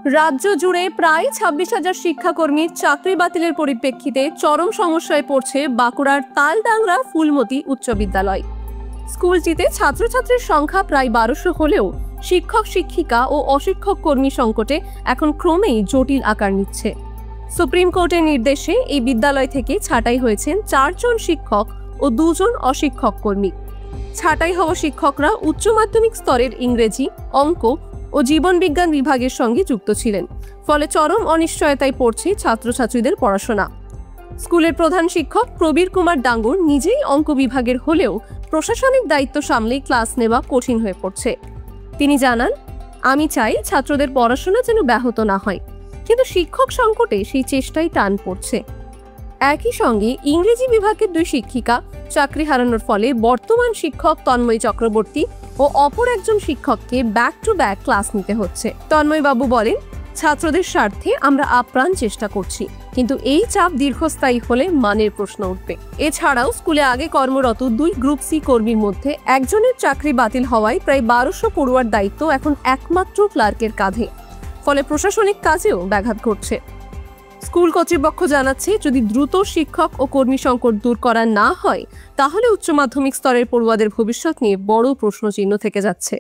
রাজ্য জুড়ে প্রায় 26,000 শিক্ষাকর্মীর চাকরি বাতিলের পরিপ্রেক্ষিতে চরম সমস্যায় পড়ছে বাঁকুড়ার তালডাংরা ফুলমতি উচ্চ বিদ্যালয়। স্কুলটিতে ছাত্রছাত্রীর সংখ্যা প্রায় 1200 হলেও শিক্ষক শিক্ষিকা ও অশিক্ষক কর্মী সংকটে এখন ক্রমেই জটিল আকার নিচ্ছে। সুপ্রিম কোর্টের নির্দেশে এই বিদ্যালয় থেকে ছাঁটাই হয়েছেন 4 জন শিক্ষক ও 2 জন অশিক্ষক কর্মী। ছাঁটাই হওয়া শিক্ষকরা উচ্চ মাধ্যমিক স্তরের ইংরেজি, অঙ্ক ও জীবন বিজ্ঞান বিভাগের সঙ্গে যুক্ত ছিলেন। ফলে চরম অনিশ্চয়তায় পড়ছে ছাত্রছাত্রীদের পড়াশোনা। স্কুলের প্রধান শিক্ষক প্রবীর কুমার ডাঙ্গুর নিজেই অঙ্ক বিভাগের হলেও প্রশাসনিক দায়িত্ব সামলে ক্লাস নেওয়া কঠিন হয়ে পড়ছে। তিনি জানান, আমি চাই ছাত্রদের পড়াশোনা যেন ব্যাহত না হয়, কিন্তু শিক্ষক সংকটে সেই চেষ্টাই টান পড়ছে। একই সঙ্গে ইংরেজি বিভাগের 2 শিক্ষিকা চাকরি হারানোর ফলে বর্তমান শিক্ষক তন্ময় চক্রবর্তী ও অপর একজন শিক্ষককে ব্যাক টু ব্যাক ক্লাস নিতে হচ্ছে। তন্ময় বাবু বলেন, ছাত্রদের স্বার্থে আমরা আপ্রাণ চেষ্টা করছি, কিন্তু এই চাপ দীর্ঘস্থায়ী হলে মানের প্রশ্ন উঠবে। এছাড়াও স্কুলে আগে কর্মরত 2 গ্রুপ সি কর্মীর মধ্যে একজনের চাকরি বাতিল হওয়ায় প্রায় 1200 পড়ুয়ার দায়িত্ব এখন একমাত্র ক্লার্কের কাঁধে। ফলে প্রশাসনিক কাজেও ব্যাঘাত ঘটছে। স্কুল কর্তৃপক্ষ জানাচ্ছে, যদি দ্রুত শিক্ষক ও কর্মী সংকট দূর করা না হয় তাহলে উচ্চ মাধ্যমিক স্তরের পড়ুয়াদের ভবিষ্যৎ নিয়ে বড় প্রশ্নচিহ্ন থেকে যাচ্ছে।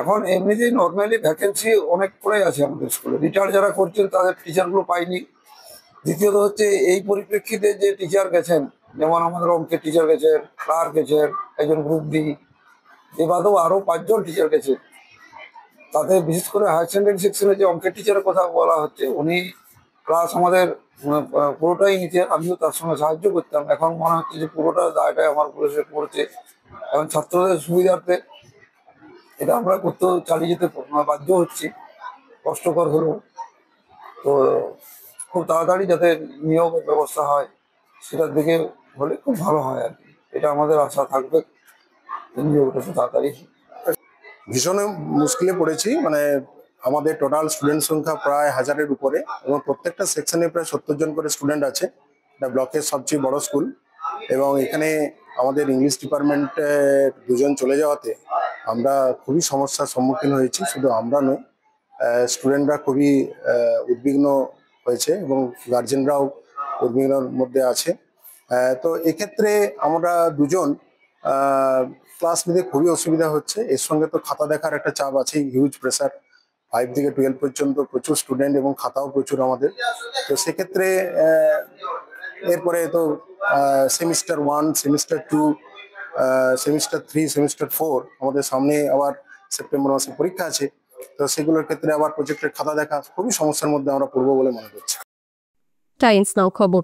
এখন এমনিতেই নর্মালি ভ্যাকেন্সি অনেক পড়ে আছে আমাদের স্কুলে, রিটায়ার যারা করছেন তাদের টিচারগুলো পাইনি। দ্বিতীয়ত হচ্ছে এই পরিপ্রেক্ষিতে যে টিচার গেছেন, যেমন আমাদের অঙ্কের টিচার গেছেন, ক্লার্ক গেছেন, একজন গ্রুপ ডি, এ বাদেও আরও 5 জন টিচার গেছে। তাতে বিশেষ করে হায়ার সেকেন্ডারি সেকশনে যে অঙ্কের টিচারের কথা বলা হচ্ছে, উনি ক্লাস আমাদের পুরোটাই নিতেন, আমিও তার সঙ্গে সাহায্য করতাম। এখন মনে হচ্ছে যে পুরোটা দায়টাই আমার উপরে এসে পড়ছে। এখন ছাত্রদের সুবিধার্থে এটা আমরা করতেও চালিয়ে যেতে বাধ্য হচ্ছি, কষ্টকর হলেও। তো খুব তাড়াতাড়ি যাতে নিয়োগের ব্যবস্থা হয় সেটার দিকে হলে খুব ভালো হয় আর কি, এটা আমাদের আশা থাকবে। নিয়োগটা খুব তাড়াতাড়ি। ভীষণ মুশকিলে পড়েছি, মানে আমাদের টোটাল স্টুডেন্ট সংখ্যা প্রায় 1000-এর উপরে এবং প্রত্যেকটা সেকশনে প্রায় 70 জন করে স্টুডেন্ট আছে। এটা ব্লকের সবচেয়ে বড় স্কুল এবং এখানে আমাদের ইংলিশ ডিপার্টমেন্টে 2 জন চলে যাওয়াতে আমরা খুবই সমস্যার সম্মুখীন হয়েছি। শুধু আমরা নই, স্টুডেন্টরা খুবই উদ্বিগ্ন হয়েছে এবং গার্জেনরাও উদ্বিগ্নের মধ্যে আছে। তো এক্ষেত্রে আমরা 2 জন ক্লাস নিতে খুবই অসুবিধা হচ্ছে। এর সঙ্গে তো খাতা দেখার একটা চাপ আছে, হিউজ প্রেসার। 5 থেকে 12 পর্যন্ত প্রচুর স্টুডেন্ট এবং খাতাও প্রচুর আমাদের। তো সেক্ষেত্রে এরপরে তো সেমিস্টার 1, সেমিস্টার 2, সেমিস্টার 3, সেমিস্টার 4 আমাদের সামনে আবার সেপ্টেম্বর মাসে পরীক্ষা আছে। তো সেগুলোর ক্ষেত্রে আবার প্রজেক্টের খাতা দেখা খুবই সমস্যার মধ্যে আমরা পড়বো বলে মনে করছি। টাইমস নাও খবর।